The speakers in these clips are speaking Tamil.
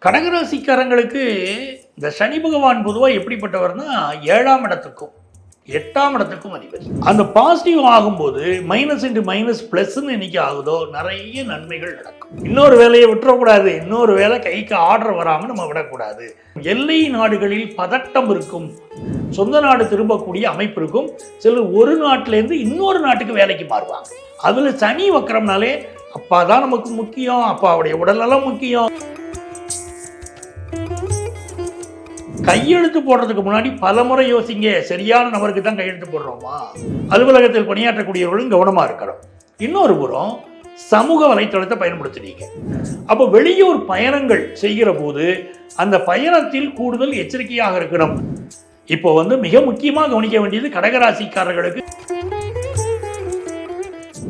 கடகராசிக்காரங்களுக்கு இந்த சனி பகவான் பொதுவாக எப்படிப்பட்டவர்னா 7ஆம் இடத்துக்கும் 8ஆம் இடத்துக்கும் அதிபதி. அந்த பாசிட்டிவ் ஆகும்போது மைனஸ் இன்டு மைனஸ் பிளஸ்ன்னு இன்னைக்கு ஆகுதோ நிறைய நன்மைகள் நடக்கும். இன்னொரு வேலையை விட்டுறக்கூடாது, இன்னொரு வேலை கைக்கு ஆர்டர் வராமல் நம்ம விடக்கூடாது. எல்லை நாடுகளில் பதட்டம் இருக்கும், சொந்த நாடு திரும்பக்கூடிய அமைப்பு இருக்கும். சிலர் ஒரு நாட்டிலேருந்து இன்னொரு நாட்டுக்கு வேலைக்கு மாறுவாங்க. அதில் சனி வக்கரம்னாலே அப்பா தான் நமக்கு முக்கியம், அப்பாவுடைய உடல்நலம் முக்கியம். கையெழுத்து போடுறதுக்கு முன்னாடி பல முறை யோசிங்க, சரியான நபருக்கு தான் கையெழுத்து போடுறோமா. அலுவலகத்தில் பணியாற்றக்கூடியவர்களும் கவனமா இருக்கணும். இன்னொரு புறம் சமூக வலைத்தளத்தை பயன்படுத்துறீங்க, அப்போ வெளியூர் பயணங்கள் செய்கிற போது அந்த பயணத்தில் கூடுதல் எச்சரிக்கையாக இருக்கணும். இப்போ மிக முக்கியமாக கவனிக்க வேண்டியது கடகராசிக்காரர்களுக்கு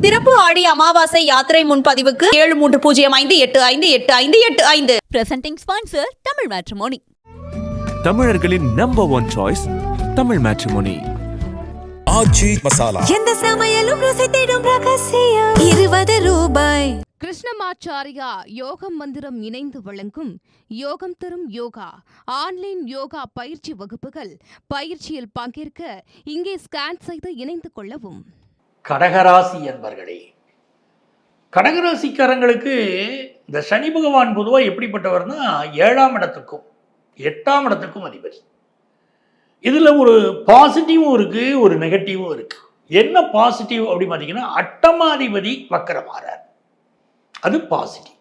திறப்பு ஆடி அமாவாசை யாத்திரை முன்பதிவுக்கு 7305858585. Presenting sponsor Tamil Matrimony. தமிழர்களின் number 1 choice Tamil matrimony. Aachi masala, எந்த சமையலும் ருசி தேடும் ரகசியம் 20 ரூபாய். கிருஷ்ணமாச்சாரியா யோகம் மந்திரம் இணைந்து வழங்கும் யோகம் தரும் யோகா ஆன்லைன் யோகா பயிற்சி வகுப்புகள். பயிற்சியில் பங்கேற்க இங்கே ஸ்கேன் செய்து இணைந்து கொள்ளவும். கடகராசி என்பர்களே, கடகராசிக்காரங்களுக்கு இந்த சனி பகவான் பொதுவாக எப்படிப்பட்டவர்னா 7ஆம் இடத்துக்கும் 8ஆம் இடத்துக்கும் அதிபதி. இதில் ஒரு பாசிட்டிவும் இருக்குது, ஒரு நெகட்டிவும் இருக்குது. என்ன பாசிட்டிவ் அப்படி பார்த்தீங்கன்னா, அட்டமாதிபதி வக்கரமாறார், அது பாசிட்டிவ்.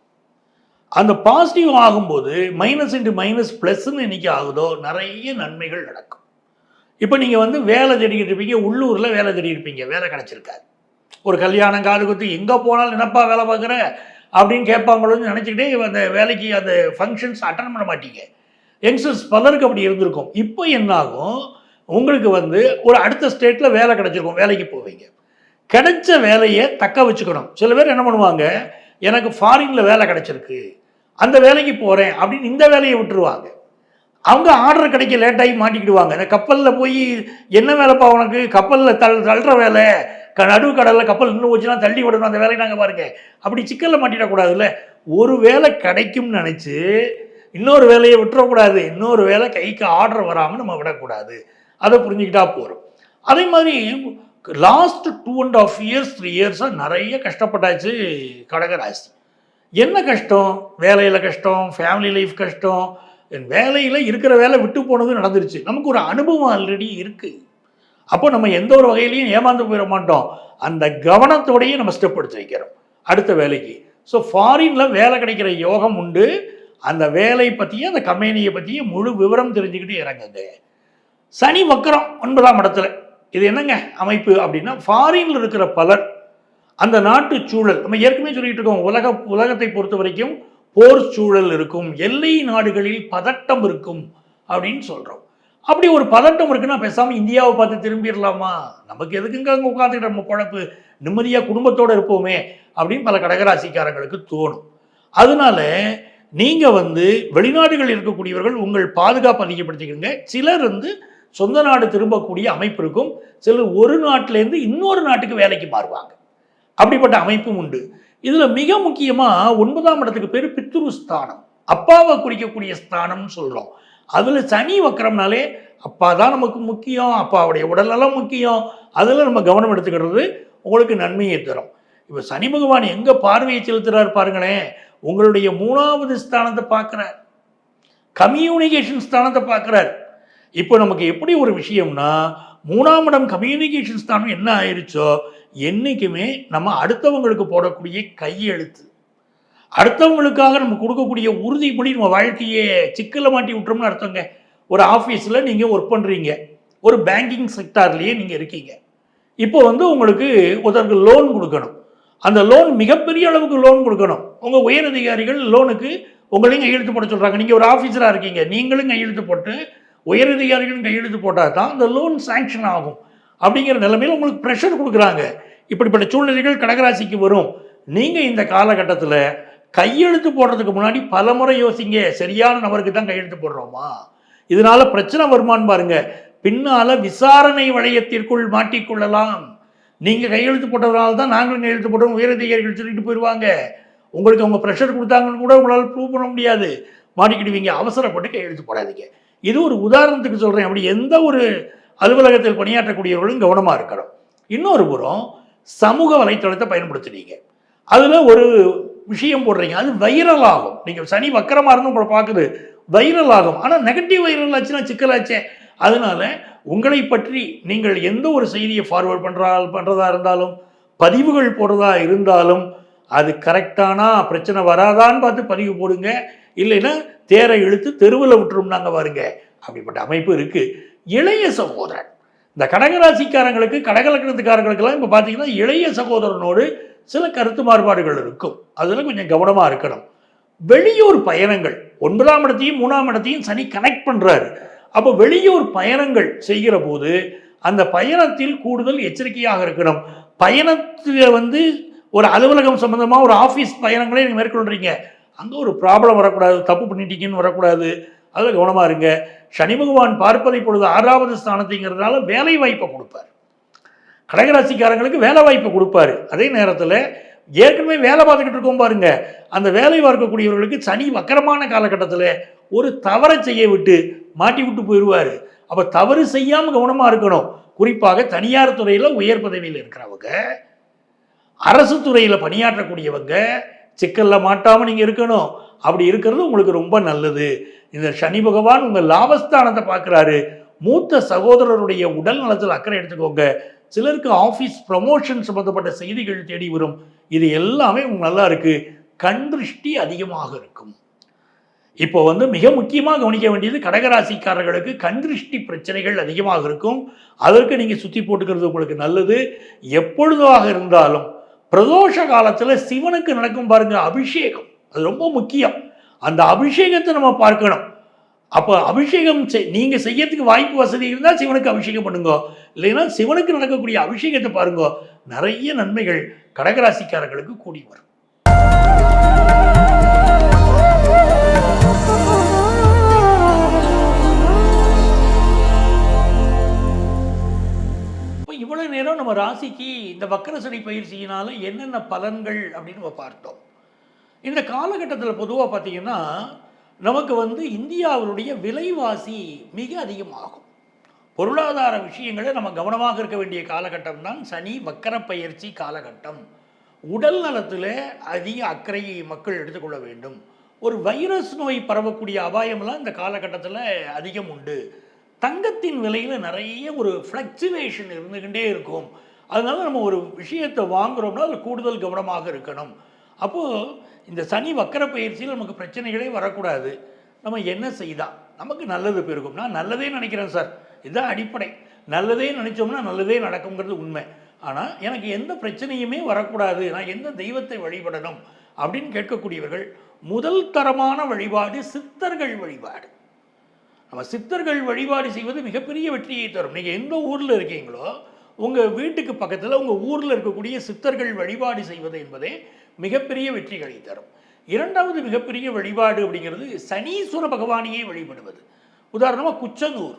அந்த பாசிட்டிவ் ஆகும்போது மைனஸ் இன்டு மைனஸ் ப்ளஸ்ன்னு இன்னைக்கு ஆகுதோ நிறைய நன்மைகள் நடக்கும். இப்போ நீங்கள் வேலை தேடிக்கிட்டு இருப்பீங்க, உள்ளூரில் வேலை தேடி இருப்பீங்க, வேலை கிடச்சிருக்காரு. ஒரு கல்யாணம் காது குத்து எங்கே போனாலும் நினப்பா வேலை பார்க்குற அப்படின்னு கேட்பாங்களோன்னு நினச்சிக்கிட்டே அந்த வேலைக்கு அந்த ஃபங்க்ஷன்ஸ் அட்டன் பண்ண மாட்டீங்க. யங்ஸ்டர்ஸ் பலருக்கு அப்படி இருந்திருக்கும். இப்போ என்னாகும், உங்களுக்கு ஒரு அடுத்த ஸ்டேட்டில் வேலை கிடச்சிருக்கும், வேலைக்கு போவீங்க. கிடைச்ச வேலையை தக்க வச்சுக்கணும். சில பேர் என்ன பண்ணுவாங்க, எனக்கு ஃபாரினில் வேலை கிடச்சிருக்கு, அந்த வேலைக்கு போகிறேன் அப்படின்னு இந்த வேலையை விட்டுருவாங்க. அவங்க ஆர்டர் கிடைக்க லேட்டாகி மாட்டிக்கிடுவாங்க. இந்த கப்பலில் போய் என்ன வேலைப்பா உனக்கு, கப்பலில் தள்ளுற வேலை, நடுவு கடலில் கப்பல் இன்னும் வச்சுலாம் தள்ளி விடணும், அந்த வேலையை நாங்கள் பாருங்கள். அப்படி சிக்கலில் மாட்டிடக்கூடாதுல்ல. ஒரு வேலை கிடைக்கும்னு நினச்சி இன்னொரு வேலையை விட்டுறக்கூடாது, இன்னொரு வேலை கைக்கு ஆர்டர் வராமல் நம்ம விடக்கூடாது. அதை புரிஞ்சுக்கிட்டா போகிறோம். அதே மாதிரி லாஸ்ட் 2.5 இயர்ஸ் 3 இயர்ஸாக நிறைய கஷ்டப்பட்டாச்சு கடகராசி. என்ன கஷ்டம்? வேலையில் கஷ்டம், ஃபேமிலி லைஃப் கஷ்டம். வேலையில் இருக்கிற வேலை விட்டு போனது நடந்துருச்சு. நமக்கு ஒரு அனுபவம் ஆல்ரெடி இருக்குது. அப்போ நம்ம எந்த ஒரு வகையிலையும் ஏமாந்து போயிட மாட்டோம். அந்த கவனத்தோடையே நம்ம ஸ்டெப் எடுத்து வைக்கிறோம் அடுத்த வேலைக்கு. ஸோ ஃபாரினில் வேலை கிடைக்கிற யோகம் உண்டு. அந்த வேலை பற்றியும் அந்த கம்பெனியை பற்றியும் முழு விவரம் தெரிஞ்சுக்கிட்டு இறங்குங்க. சனி வக்கரம் 9ஆம் இடத்துல. இது என்னங்க அமைப்பு அப்படின்னா, ஃபாரினில் இருக்கிற பலர் அந்த நாட்டு சூழல், நம்ம ஏற்கனவே சொல்லிட்டு இருக்கோம், உலகத்தை பொறுத்த வரைக்கும் போர் சூழல் இருக்கும், எல்லை நாடுகளில் பதட்டம் இருக்கும் அப்படின்னு சொல்கிறோம். அப்படி ஒரு பதட்டம் இருக்குன்னா பேசாமல் இந்தியாவை பார்த்து திரும்பிடலாமா, நமக்கு எதுக்குங்க அங்கே உட்காந்துக்கிட்ட நம்ம குழப்பு, நிம்மதியாக குடும்பத்தோடு இருப்போமே அப்படின்னு பல கடகராசிக்காரங்களுக்கு தோணும். அதனால நீங்கள் வெளிநாடுகள் இருக்கக்கூடியவர்கள் உங்கள் பாதுகாப்பு அதிகப்படுத்திக்கோங்க. சிலர் சொந்த நாடு திரும்பக்கூடிய அமைப்பு இருக்கும். சிலர் ஒரு நாட்டிலேருந்து இன்னொரு நாட்டுக்கு வேலைக்கு மாறுவாங்க. அப்படிப்பட்ட அமைப்பும் உண்டு. இதில் மிக முக்கியமாக 9ஆம் இடத்துக்கு பேர் பித்ரு ஸ்தானம், அப்பாவை குறிக்கக்கூடிய ஸ்தானம்னு சொல்கிறோம். அதில் சனி வக்கரம்னாலே அப்பா தான் நமக்கு முக்கியம், அப்பாவுடைய உடல்நலம் முக்கியம். அதில் நம்ம கவனம் எடுத்துக்கிறது உங்களுக்கு நன்மையை தரும். இப்போ சனி பகவான் எங்கே பார்வையை செலுத்துகிறார் பாருங்களேன், உங்களுடைய 3வது ஸ்தானத்தை பார்க்குறார், கம்யூனிகேஷன் ஸ்தானத்தை பார்க்குறார். இப்போ நமக்கு எப்படி ஒரு விஷயம்னா, 3ஆம் இடம் கம்யூனிகேஷன் ஸ்தானம் என்ன ஆயிடுச்சோ, என்றைக்குமே நம்ம அடுத்தவங்களுக்கு போடக்கூடிய கையெழுத்து, அடுத்தவங்களுக்காக நம்ம கொடுக்கக்கூடிய உறுதிப்படி நம்ம வாழ்க்கையை சிக்கலை மாட்டி விட்டுறோம்னு அர்த்தங்க. ஒரு ஆஃபீஸில் நீங்கள் ஒர்க் பண்ணுறீங்க, ஒரு பேங்கிங் செக்டார்லேயே நீங்கள் இருக்கீங்க. இப்போ உங்களுக்கு ஒருத்தருக்கு லோன் கொடுக்கணும். அந்த லோன் மிகப்பெரிய அளவுக்கு லோன் கொடுக்கணும். உங்கள் உயர் அதிகாரிகள் லோனுக்கு உங்களையும் கையெழுத்து போட சொல்கிறாங்க. நீங்கள் ஒரு ஆஃபீஸராக இருக்கீங்க, நீங்களும் கையெழுத்து போட்டு உயர் அதிகாரிகளும் கையெழுத்து போட்டால் தான் அந்த லோன் சாங்ஷன் ஆகும். அப்படிங்கிற நிலைமையில் உங்களுக்கு ப்ரெஷர் கொடுக்குறாங்க. இப்படிப்பட்ட சூழ்நிலைகள் கடகராசிக்கு வரும். நீங்கள் இந்த காலகட்டத்தில் கையெழுத்து போடுறதுக்கு முன்னாடி பல முறை யோசிங்க, சரியான நபருக்கு தான் கையெழுத்து போடுறோமா, இதனால பிரச்சனை வருமானு பாருங்க. பின்னால் விசாரணை வளையத்திற்குள் மாட்டிக்கொள்ளலாம். நீங்கள் கையெழுத்து போட்டதுனால தான் நாங்களும் கையெழுத்து போட்டோம் உயரதிகாரிகள் சொல்லிட்டு போயிடுவாங்க. உங்களுக்கு அவங்க ப்ரெஷர் கொடுத்தாங்கன்னு கூட உங்களால் ப்ரூவ் பண்ண முடியாது. மாட்டிக்கிடுவீங்க, அவசரப்பட்டு கையெழுத்து போடாதீங்க. இது ஒரு உதாரணத்துக்கு சொல்கிறேன். அப்படி எந்த ஒரு அலுவலகத்தில் பணியாற்றக்கூடியவர்களும் கவனமாக இருக்கணும். இன்னொரு புறம் சமூக வலைத்தளத்தை பயன்படுத்துறீங்க, அதில் ஒரு விஷயம் போடுறீங்க, அது வைரல் ஆகும். நீங்கள் சனி வக்கரமாக இருந்து உங்களை பார்க்குது, வைரல் ஆகும். ஆனால் நெகட்டிவ் வைரல் ஆச்சுன்னா சிக்கலாச்சே. அதனால உங்களை பற்றி நீங்கள் எந்த ஒரு செய்தியை ஃபார்வர்ட் பண்ணுறதா இருந்தாலும், பதிவுகள் போடுறதா இருந்தாலும், அது கரெக்டானா பிரச்சனை வராதான்னு பார்த்து பதிவு போடுங்க. இல்லைன்னா தேரை இழுத்து தெருவில் விட்டுரும்னாங்க பாருங்க. அப்படிப்பட்ட அமைப்பு இருக்குது. இளைய சகோதரன், இந்த கடகராசிக்காரங்களுக்கு, கடகலக்கணத்துக்காரங்களுக்கெல்லாம் இப்போ பார்த்தீங்கன்னா இளைய சகோதரனோடு சில கருத்து மாறுபாடுகள் இருக்கும். அதில் கொஞ்சம் கவனமாக இருக்கணும். வெளியூர் பயணங்கள், 9ஆம் இடத்தையும் 3ஆம் இடத்தையும் சனி கனெக்ட் பண்ணுறாரு. அப்போ வெளியூர் பயணங்கள் செய்கிற போது அந்த பயணத்தில் கூடுதல் எச்சரிக்கையாக இருக்கணும். பயணத்தில் ஒரு அலுவலகம் சம்பந்தமாக ஒரு ஆஃபீஸ் பயணங்களே நீங்கள் மேற்கொள்கிறீங்க, அங்கே ஒரு ப்ராப்ளம் வரக்கூடாது, தப்பு பண்ணிட்டீங்கன்னு வரக்கூடாது. அதில் கவனமாக இருங்க. சனி பகவான் பார்ப்பதை பொழுது 6வது ஸ்தானத்தைங்கிறதுனால வேலை வாய்ப்பை கொடுப்பார். கடகராசிக்காரங்களுக்கு வேலை வாய்ப்பை கொடுப்பாரு. அதே நேரத்தில் ஏற்கனவே வேலை பார்த்துக்கிட்டு இருக்கோம் பாருங்க, அந்த வேலை பார்க்கக்கூடியவர்களுக்கு சனி வக்கரமான காலகட்டத்தில் ஒரு தவறை செய்ய விட்டு மாட்டி விட்டு போயிடுவார். அப்போ தவறு செய்யாமல் கவனமாக இருக்கணும். குறிப்பாக தனியார் துறையில் உயர் பதவியில் இருக்கிறவங்க, அரசு துறையில் பணியாற்றக்கூடியவங்க சிக்கலில் மாட்டாமல் நீங்கள் இருக்கணும். அப்படி இருக்கிறது உங்களுக்கு ரொம்ப நல்லது. இந்த சனி பகவான் உங்கள் லாபஸ்தானத்தை பார்க்குறாரு. மூத்த சகோதரருடைய உடல் நலத்தில் அக்கறை எடுத்துக்கோங்க. சிலருக்கு ஆஃபீஸ் ப்ரமோஷன் சம்மந்தப்பட்ட செய்திகள் தேடி வரும். இது எல்லாமே உங்களுக்கு நல்லா இருக்குது. கண் திருஷ்டி அதிகமாக இருக்கும். இப்போ மிக முக்கியமாக கவனிக்க வேண்டியது, கடகராசிக்காரர்களுக்கு கண் திருஷ்டி பிரச்சனைகள் அதிகமாக இருக்கும். அதற்கு நீங்கள் சுற்றி போட்டுக்கிறது உங்களுக்கு நல்லது. எப்பொழுதாக இருந்தாலும் பிரதோஷ காலத்தில் சிவனுக்கு நடக்கும் பாருங்க அபிஷேகம், அது ரொம்ப முக்கியம். அந்த அபிஷேகத்தை நம்ம பார்க்கணும். அப்போ அபிஷேகம் நீங்கள் செய்யறதுக்கு வாய்ப்பு வசதி இருந்தால் சிவனுக்கு அபிஷேகம் பண்ணுங்க. இல்லைன்னா சிவனுக்கு நடக்கக்கூடிய அபிஷேகத்தை பாருங்க. நிறைய நன்மைகள் கடகராசிக்காரர்களுக்கு கூடி வரும். இப்போ இவ்வளவு நேரம் நம்ம ராசிக்கு இந்த வக்கர சனி பயிற்சியினால என்னென்ன பலன்கள் அப்படின்னு நம்ம பார்த்தோம். இந்த காலகட்டத்தில் பொதுவாக பார்த்தீங்கன்னா நமக்கு இந்தியாவுடைய விலைவாசி மிக அதிகமாகும். பொருளாதார விஷயங்களை நம்ம கவனமாக இருக்க வேண்டிய காலகட்டம் தான் சனி வக்கர பயிற்சி காலகட்டம். உடல் நலத்தில் அதிக அக்கறை மக்கள் எடுத்துக்கொள்ள வேண்டும். ஒரு வைரஸ் நோய் பரவக்கூடிய அபாயம்லாம் இந்த காலகட்டத்தில் அதிகம் உண்டு. தங்கத்தின் விலையில் நிறைய ஒரு ஃப்ளக்சுவேஷன் இருந்துக்கிட்டே இருக்கும். அதனால நம்ம ஒரு விஷயத்தை வாங்குகிறோம்னா அதில் கூடுதல் கவனமாக இருக்கணும். அப்போது இந்த சனி வக்கர பயிற்சியில் நமக்கு பிரச்சனைகளே வரக்கூடாது. நம்ம என்ன செய்தால் நமக்கு நல்லது பெருகும்? நான் நல்லதே நினைக்கிறேன் சார், இதுதான் அடிப்படை. நல்லதே நினைச்சோம்னா நல்லதே நடக்குங்கிறது உண்மை. ஆனால் எனக்கு எந்த பிரச்சனையுமே வரக்கூடாது, நான் எந்த தெய்வத்தை வழிபடணும் அப்படின்னு கேட்கக்கூடியவர்கள் முதல் தரமான வழிபாடு சித்தர்கள் வழிபாடு. நம்ம சித்தர்கள் வழிபாடு செய்வது மிகப்பெரிய வெற்றியை தரும். நீங்கள் எந்த ஊரில் இருக்கீங்களோ உங்கள் வீட்டுக்கு பக்கத்தில் உங்கள் ஊரில் இருக்கக்கூடிய சித்தர்கள் வழிபாடு செய்வது என்பதே மிகப்பெரிய வெற்றிகளை தரும். இரண்டாவது மிகப்பெரிய வழிபாடு அப்படிங்கிறது சனீஸ்வர பகவானையே வழிபடுவது. உதாரணமாக குச்சனூர்,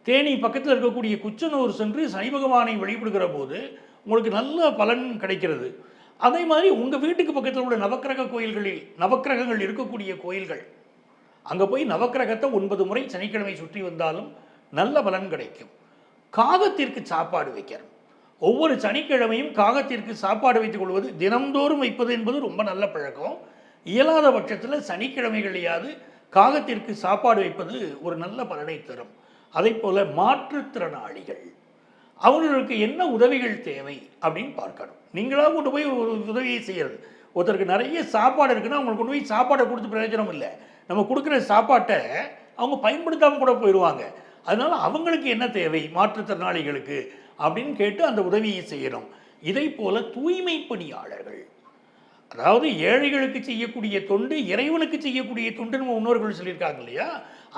தேனி பக்கத்தில் இருக்கக்கூடிய குச்சனூர் சென்று சனி பகவானை வழிபடுகிற போது உங்களுக்கு நல்ல பலன் கிடைக்கிறது. அதே மாதிரி உங்கள் வீட்டுக்கு பக்கத்தில் உள்ள நவக்கிரக கோயில்களில் நவக்கிரகங்கள் இருக்கக்கூடிய கோயில்கள், அங்கே போய் நவக்கிரகத்தை 9 முறை சனிக்கிழமை சுற்றி வந்தாலும் நல்ல பலன் கிடைக்கும். காகத்திற்கு சாப்பாடு வைக்கிறோம். ஒவ்வொரு சனிக்கிழமையும் காகத்திற்கு சாப்பாடு வைத்துக் கொள்வது, தினந்தோறும் வைப்பது என்பது ரொம்ப நல்ல பழக்கம். இயலாத பட்சத்தில் சனிக்கிழமைகளையாவது காகத்திற்கு சாப்பாடு வைப்பது ஒரு நல்ல பலனை தரும். அதே போல் மாற்றுத்திறனாளிகள், அவங்களுக்கு என்ன உதவிகள் தேவை அப்படின்னு பார்க்கணும். நீங்களாக கொண்டு போய் ஒரு உதவியை செய்கிறது. ஒருத்தருக்கு நிறைய சாப்பாடு இருக்குன்னா அவங்களுக்கு கொண்டு போய் சாப்பாடை கொடுத்து பிரயோஜனம் இல்லை. நம்ம கொடுக்குற சாப்பாட்டை அவங்க பயன்படுத்தாமல் கூட போயிடுவாங்க. அதனால் அவங்களுக்கு என்ன தேவை மாற்றுத்திறனாளிகளுக்கு அப்படின்னு கேட்டு அந்த உதவியை செய்யணும். இதை போல தூய்மை பணியாளர்கள், அதாவது ஏழைகளுக்கு செய்யக்கூடிய தொண்டு இறைவனுக்கு செய்யக்கூடிய தொண்டு நம்ம முன்னோர்கள் சொல்லியிருக்காங்க இல்லையா,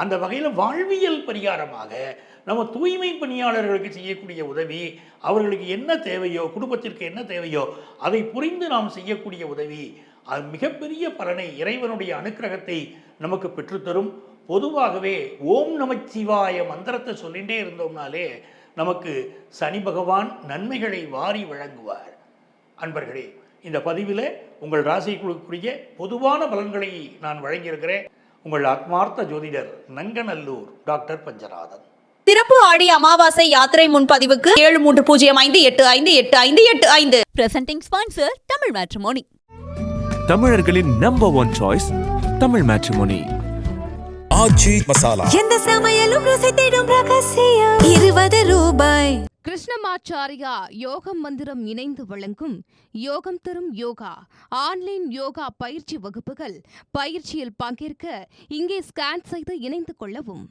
அந்த வகையில் வாழ்வியல் பரிகாரமாக நம்ம தூய்மை பணியாளர்களுக்கு செய்யக்கூடிய உதவி, அவர்களுக்கு என்ன தேவையோ குடும்பத்திற்கு என்ன தேவையோ அதை புரிந்து நாம் செய்யக்கூடிய உதவி, அது மிகப்பெரிய பலனை இறைவனுடைய அனுக்கிரகத்தை நமக்கு பெற்றுத்தரும். பொதுவாகவே ஓம் நமச்சிவாய மந்திரத்தை சொல்லிகிட்டே இருந்தோம்னாலே நமக்கு சனி பகவான் நன்மைகளை வாரி வழங்குவார். அன்பர்களே, இந்த பதிவில் உங்கள் ராசிக்குரிய பொதுவான பலன்களை நான் வழங்கியிருக்கிறேன். உங்கள் ஆத்மார்த்த ஜோதிடர் நங்கநல்லூர் டாக்டர் பஞ்சநாதன். சிறப்பு ஆடி அமாவாசை யாத்திரை முன்பதிவுக்கு 7305858585. Presenting sponsor Tamil Matrimony. தமிழர்களின் number one choice Tamil matrimony. Aachi masala. எந்த சமையலும் ருசி தேடும் ரகசியம் 20 ரூபாய். கிருஷ்ணமாச்சாரியா யோகம் மந்திரம் இணைந்து வழங்கும் யோகம் தரும் யோகா ஆன்லைன் யோகா பயிற்சி வகுப்புகள். பயிற்சியில் பங்கேற்க இங்கே ஸ்கேன் செய்து இணைந்து கொள்ளவும்.